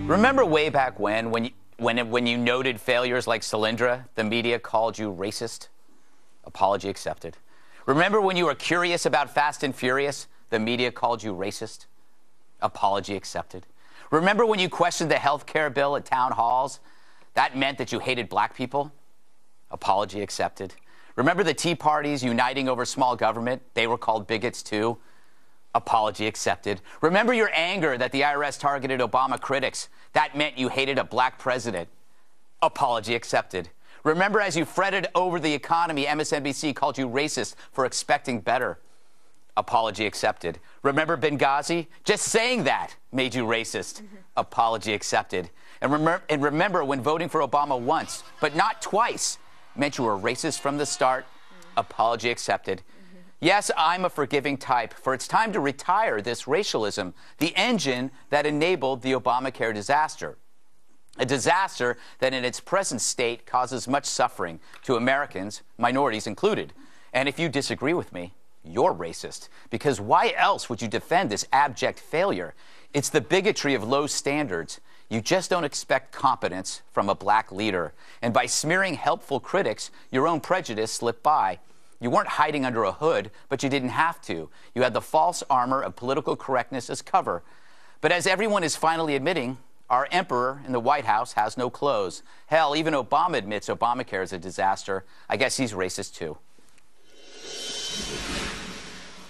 Remember way back when you noted failures like Solyndra, the media called you racist? Apology accepted. Remember when you were curious about Fast and Furious? The media called you racist? Apology accepted. Remember when you questioned the health care bill at town halls? That meant that you hated black people? Apology accepted. Remember the Tea Parties uniting over small government? They were called bigots too? Apology accepted. Remember your anger that the IRS targeted Obama critics? That meant you hated a black president? Apology accepted. Remember as you fretted over the economy, MSNBC called you racist for expecting better? Apology accepted. Remember Benghazi? Just saying that made you racist. Apology accepted. And remember when voting for Obama once, but not twice, meant you were racist from the start? Apology accepted. Yes, I'm a forgiving type, for it's time to retire this racialism, the engine that enabled the Obamacare disaster. A disaster that in its present state causes much suffering to Americans, minorities included. And if you disagree with me, you're racist. Because why else would you defend this abject failure? It's the bigotry of low standards. You just don't expect competence from a black leader. And by smearing helpful critics, your own prejudice slipped by. You weren't hiding under a hood, but you didn't have to. You had the false armor of political correctness as cover. But as everyone is finally admitting, our emperor in the White House has no clothes. Hell, even Obama admits Obamacare is a disaster. I guess he's racist too.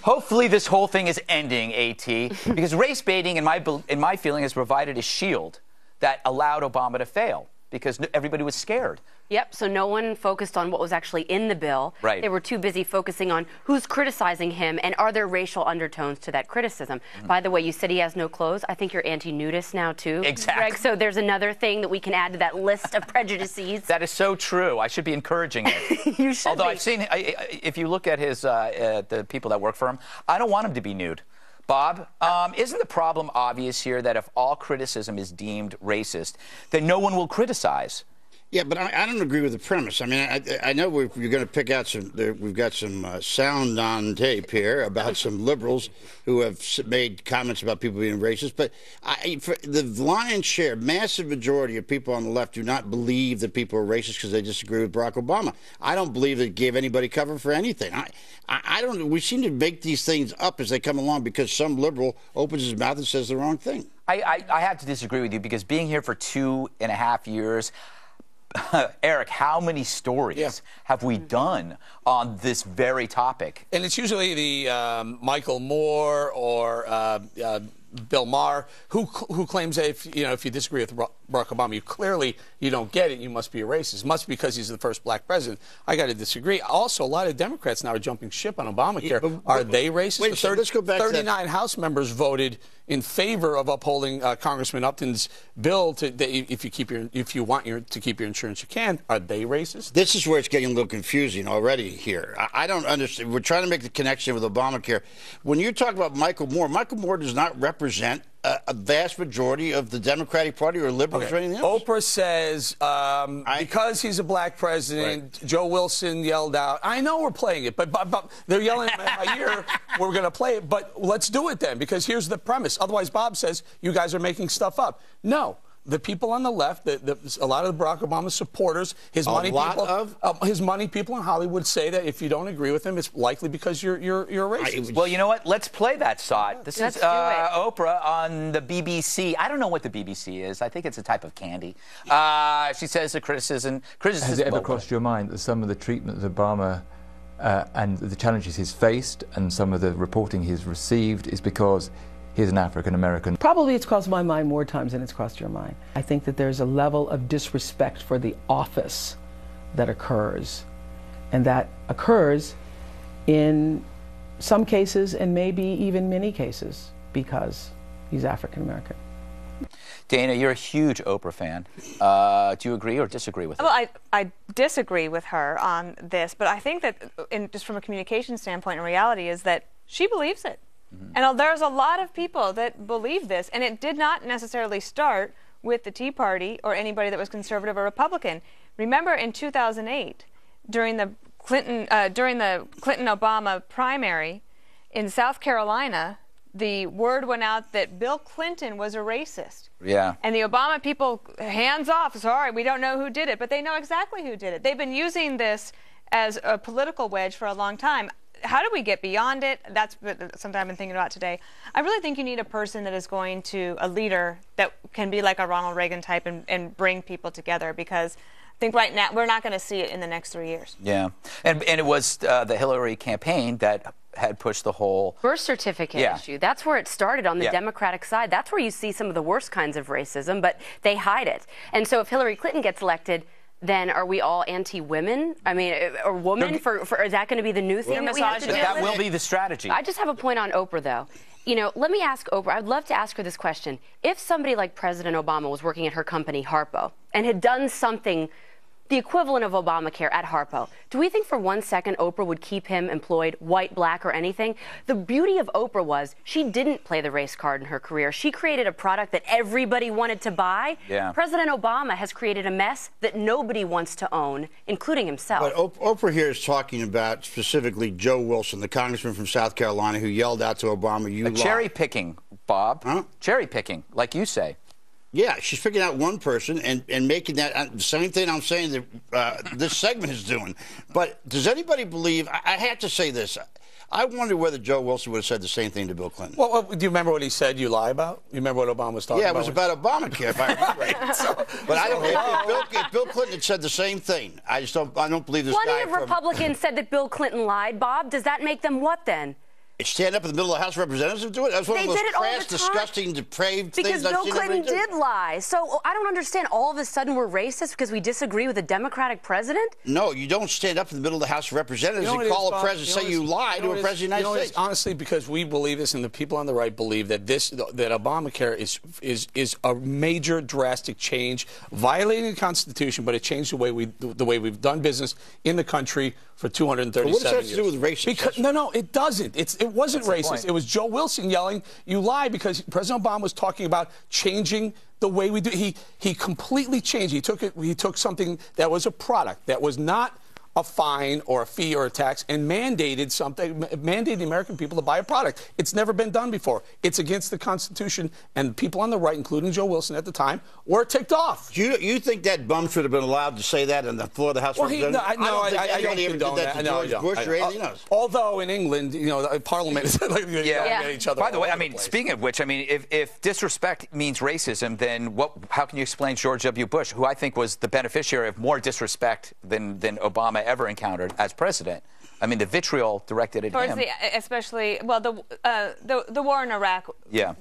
Hopefully this whole thing is ending, AT, because race baiting, in my feeling, has provided a shield that allowed Obama to fail because everybody was scared. Yep, so no one focused on what was actually in the bill. Right. They were too busy focusing on who's criticizing him and are there racial undertones to that criticism. By the way, you said he has no clothes. I think you're anti-nudist now, too. Exactly. Greg, so there's another thing that we can add to that list of prejudices. That is so true. I should be encouraging it. You should Although be. I've seen, if you look at his, the people that work for him, I don't want him to be nude. Bob, isn't the problem obvious here that if all criticism is deemed racist, then no one will criticize? Yeah, but I don't agree with the premise. I mean, I know you're going to pick out some. We've got some sound on tape here about some liberals who have made comments about people being racist. But for the lion's share, massive majority of people on the left do not believe that people are racist because they disagree with Barack Obama. I don't believe it gave anybody cover for anything. I don't. We seem to make these things up as they come along because some liberal opens his mouth and says the wrong thing. I have to disagree with you because being here for 2.5 years. Eric, how many stories have we done on this very topic? And it's usually the Michael Moore or Bill Maher who claims that if you disagree with Barack Obama, you don't get it. You must be a racist. It must be because he's the first black president. I got to disagree. Also, a lot of Democrats now are jumping ship on Obamacare. Yeah, are they racist? Wait, so let's go back 39 House members voted in favor of upholding Congressman Upton's bill to if you want to keep your insurance, you can. Are they racist? This is where it's getting a little confusing already here. I don't understand. We're trying to make the connection with Obamacare. When you talk about Michael Moore does not represent a vast majority of the Democratic Party or liberals or anything else. Oprah says because he's a black president, Joe Wilson yelled out, I know we're playing it, but they're yelling at my ear, we're going to play it, but let's do it then, because here's the premise. Otherwise, Bob says, you guys are making stuff up. No. The people on the left, a lot of the Barack Obama supporters, his money people in Hollywood say that if you don't agree with him, it's likely because you're a racist. Well, you know what? Let's play that shot. This is Oprah on the BBC. I don't know what the BBC is. I think it's a type of candy. She says the criticism. Has it ever crossed your mind that some of the treatment that Obama and the challenges he's faced and some of the reporting he's received is because he's an African-American? Probably it's crossed my mind more times than it's crossed your mind. I think that there's a level of disrespect for the office that occurs, and that occurs in some cases and maybe even many cases because he's African-American. Dana, you're a huge Oprah fan. Do you agree or disagree with her? Well, I disagree with her on this, but I think that just from a communication standpoint, in reality is that she believes it. And there's a lot of people that believe this, and it did not necessarily start with the Tea Party or anybody that was conservative or Republican. Remember in 2008, during the Clinton-Obama primary in South Carolina, the word went out that Bill Clinton was a racist. Yeah. And the Obama people, hands off, sorry, we don't know who did it, but they know exactly who did it. They've been using this as a political wedge for a long time. How do we get beyond it? That's something I've been thinking about today. I really think you need a person that is going to, a leader that can be like a Ronald Reagan type and bring people together, because I think right now we're not going to see it in the next 3 years. Yeah. And it was the Hillary campaign that had pushed the whole birth certificate issue. That's where it started on the Democratic side. That's where you see some of the worst kinds of racism, but they hide it. And so if Hillary Clinton gets elected, then are we all anti-women? I mean, or woman? Is that going to be the new thing that we have to do? That will be the strategy. I just have a point on Oprah, though. You know, let me ask Oprah. I'd love to ask her this question. If somebody like President Obama was working at her company, Harpo, and had done something the equivalent of Obamacare at Harpo, do we think for 1 second Oprah would keep him employed, white, black, or anything? The beauty of Oprah was she didn't play the race card in her career. She created a product that everybody wanted to buy. Yeah. President Obama has created a mess that nobody wants to own, including himself. But Oprah here is talking about specifically Joe Wilson, the congressman from South Carolina who yelled out to Obama, "You lie." Cherry picking, Bob. Huh? Cherry picking, like you say. Yeah, she's picking out one person and making that the same thing I'm saying that this segment is doing. But does anybody believe, I have to say this, I wonder whether Joe Wilson would have said the same thing to Bill Clinton. Well, do you remember what he said you lie about? You remember what Obama was talking about? Yeah, it was about Obamacare, if I remember right. But I don't if Bill Clinton had said the same thing, I don't believe this guy. Plenty of Republicans said that Bill Clinton lied, Bob. Does that make them what then? Stand up in the middle of the House of Representatives and do it? That was one of the most crass, disgusting, depraved things I've seen. Because Bill Clinton did lie. So I don't understand. All of a sudden we're racist because we disagree with a Democratic president? No, you don't stand up in the middle of the House of Representatives and call a president, say you lied to a president of the United States. Honestly, because we believe this, and the people on the right believe that that Obamacare is a major, drastic change, violating the Constitution, but it changed the way we've done business in the country for 237 years. What does that have to do with racism? No, it doesn't. It wasn't racist. It was Joe Wilson yelling, "You lie," because President Obama was talking about changing the way we do. He completely changed. He took something that was a product that was not a fine or a fee or a tax and mandated the American people to buy a product. It's never been done before. It's against the Constitution, and people on the right, including Joe Wilson at the time, were ticked off. You think that bum should have been allowed to say that on the floor of the House of Representatives? I don't even did that to George Bush or anything else. Although in England, Parliament is like at each other. By the way, speaking of which, if disrespect means racism, then how can you explain George W. Bush, who I think was the beneficiary of more disrespect than Obama ever encountered as president? I mean, the vitriol directed at him. Especially, well, the war in Iraq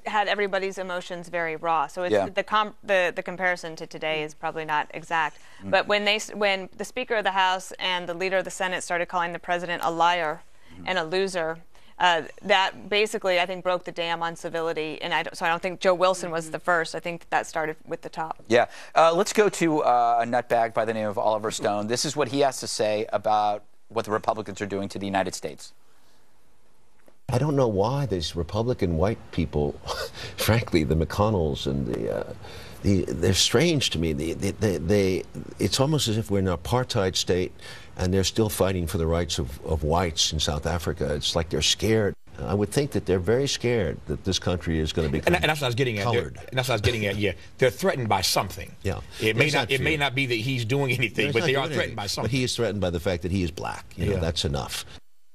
had everybody's emotions very raw. So it's the comparison to today is probably not exact. But when the Speaker of the House and the leader of the Senate started calling the president a liar and a loser, that basically, I think, broke the dam on civility. And so I don't think Joe Wilson was the first. I think that started with the top. Yeah. Let's go to a nutbag by the name of Oliver Stone. This is what he has to say about what the Republicans are doing to the United States. I don't know why these Republican white people, frankly, the McConnells and they're strange to me. It's almost as if we're in an apartheid state and they're still fighting for the rights of whites in South Africa. It's like they're scared. I would think that they're very scared that this country is going to be colored. And that's what I was getting at. And that's what I was getting at. Yeah, they're threatened by something. Yeah, it may not be that he's doing anything, but they are threatened by something. But he is threatened by the fact that he is black. You know, that's enough.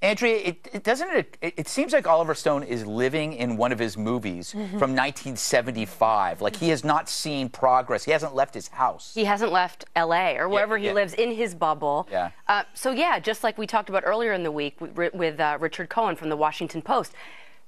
Andrea, it seems like Oliver Stone is living in one of his movies from 1975. Like he has not seen progress. He hasn't left his house. He hasn't left L.A. or wherever he lives in his bubble. Yeah. So just like we talked about earlier in the week with Richard Cohen from the Washington Post.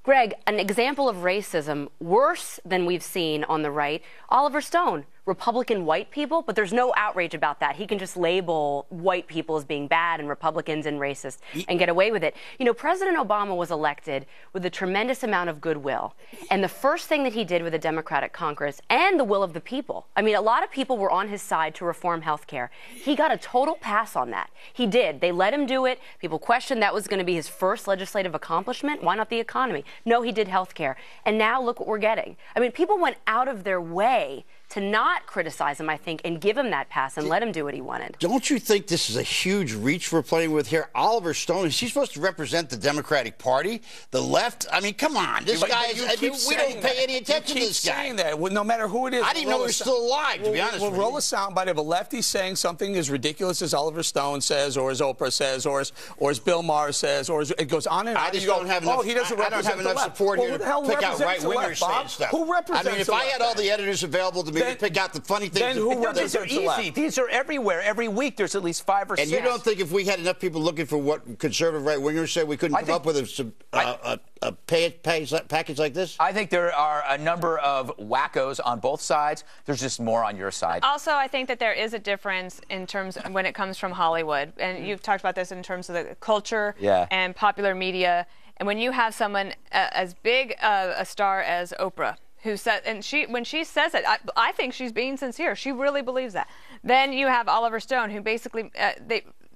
Greg, an example of racism worse than we've seen on the right, Oliver Stone. Republican white people, but there's no outrage about that. He can just label white people as being bad and Republicans and racist and get away with it. You know, President Obama was elected with a tremendous amount of goodwill. And the first thing that he did with the Democratic Congress and the will of the people, I mean, a lot of people were on his side to reform health care. He got a total pass on that. He did. They let him do it. People questioned that was going to be his first legislative accomplishment. Why not the economy? No, he did health care. And now look what we're getting. I mean, people went out of their way to not criticize him, I think, and give him that pass and let him do what he wanted. Don't you think this is a huge reach we're playing with here? Oliver Stone, is he supposed to represent the Democratic Party, the left? I mean, come on. This guy is, we don't pay any attention to this guy. That. Well, no matter who it is. I didn't know he was still alive, to be honest with you. We'll roll a soundbite of a lefty saying something as ridiculous as Oliver Stone says, or as Oprah says, or as Bill Maher says, or as, it goes on and on. I just don't have enough, he doesn't I don't have enough support here to pick out right-wingers saying stuff. Who represents I mean, if I had all the editors available to me to pick out the funny things. Then who represents the left? Easy. These are everywhere. Every week there's at least 5 or 6. And you don't think if we had enough people looking for what conservative right-wingers say, we couldn't come up with a package like this? I think there are a number of wackos on both sides. There's just more on your side. Also, I think that there is a difference in terms of when it comes from Hollywood. And you've talked about this in terms of the culture and popular media. And when you have someone as big a star as Oprah, who said, and when she says it, I think she's being sincere. She really believes that. Then you have Oliver Stone, who basically,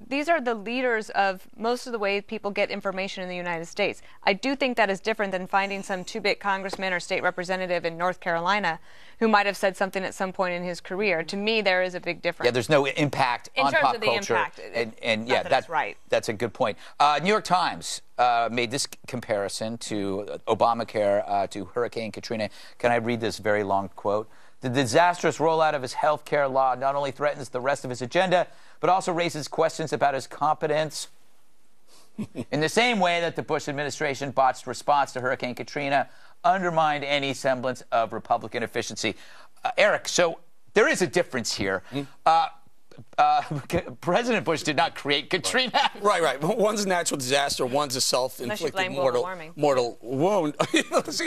these are the leaders of most of the way people get information in the United States. I do think that is different than finding some 2-bit congressman or state representative in North Carolina who might have said something at some point in his career. To me, there is a big difference. Yeah, there's no impact on pop culture. In terms of the impact. And yeah, that's right. That's a good point. New York Times made this comparison to Obamacare to Hurricane Katrina. Can I read this very long quote? The disastrous rollout of his health care law not only threatens the rest of his agenda, but also raises questions about his competence. In the same way that the Bush administration botched response to Hurricane Katrina undermined any semblance of Republican efficiency. Eric, so there is a difference here. President Bush did not create Katrina. Right. One's a natural disaster. One's a self-inflicted mortal wound. He's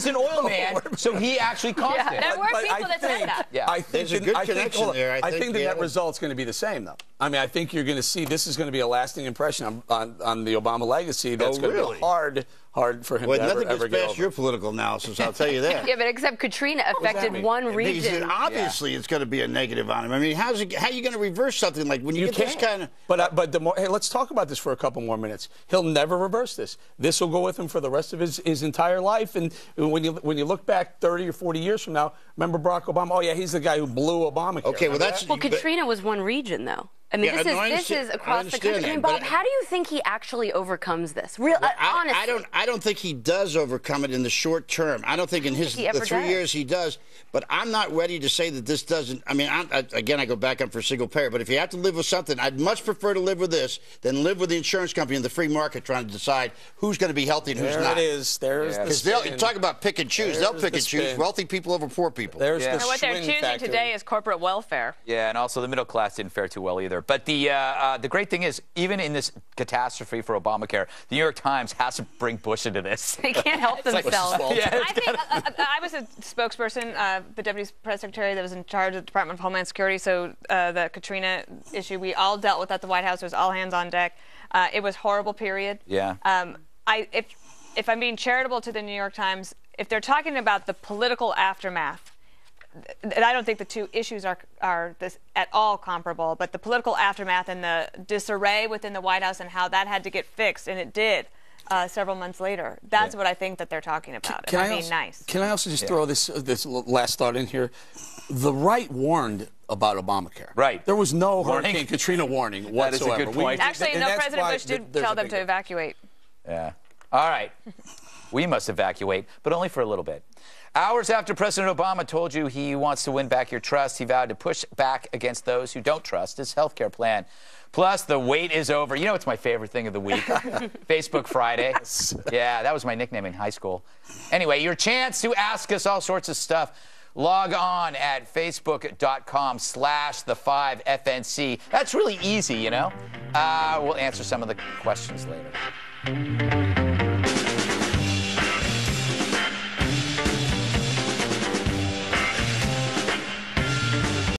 an oil man, so he actually caused it. There were people that said that. Yeah. There's a good connection there. I think the net result's going to be the same, though. I mean, I think you're going to see this is going to be a lasting impression on the Obama legacy. That's going to be hard for him to ever get over. Nothing gets past your political analysis, I'll tell you that. Yeah, but except Katrina affected one region. Obviously, it's going to be a negative on him. I mean, how are you going to reverse something like when you get this kind of... But the more, hey, let's talk about this for a couple more minutes. He'll never reverse this. This will go with him for the rest of his entire life. And when you look back 30 or 40 years from now, remember Barack Obama? Oh, yeah, he's the guy who blew Obamacare. Okay, well, that's... Well, Katrina was one region, though. I mean, this is across the country. I mean, Bob, how do you think he actually overcomes this? Honestly. I don't think he does overcome it in the short term. I don't think in the 3 years he does. But I'm not ready to say that this doesn't. I mean, again, I go back up for single payer. But if you have to live with something, I'd much prefer to live with this than live with the insurance company and the free market trying to decide who's going to be healthy and who's not. There it is. There's the spin. Because they'll talk about pick and choose. They'll pick and choose wealthy people over poor people. There's the what they're choosing today is corporate welfare. Yeah, and also the middle class didn't fare too well either. But the great thing is, even in this catastrophe for Obamacare, the New York Times has to bring Bush into this. They can't help themselves. I think I was a spokesperson, the deputy press secretary that was in charge of the Department of Homeland Security. So the Katrina issue, we all dealt with at the White House. It was all hands on deck. It was horrible, period. Yeah. If I'm being charitable to the New York Times, if they're talking about the political aftermath, and I don't think the two issues are this at all comparable, but the political aftermath and the disarray within the White House and how that had to get fixed, and it did several months later. That's what I think that they're talking about. Can I also just throw this last thought in here? The right warned about Obamacare. Right. There was no Hurricane Katrina warning whatsoever. That is a good point. Actually, no, President Bush did tell them to evacuate. Yeah. All right. We must evacuate, but only for a little bit. Hours after President Obama told you he wants to win back your trust, he vowed to push back against those who don't trust his health care plan. Plus, the wait is over. You know what's my favorite thing of the week? Facebook Friday. Yeah, that was my nickname in high school. Anyway, your chance to ask us all sorts of stuff. Log on at facebook.com/the5FNC. That's really easy, you know. We'll answer some of the questions later.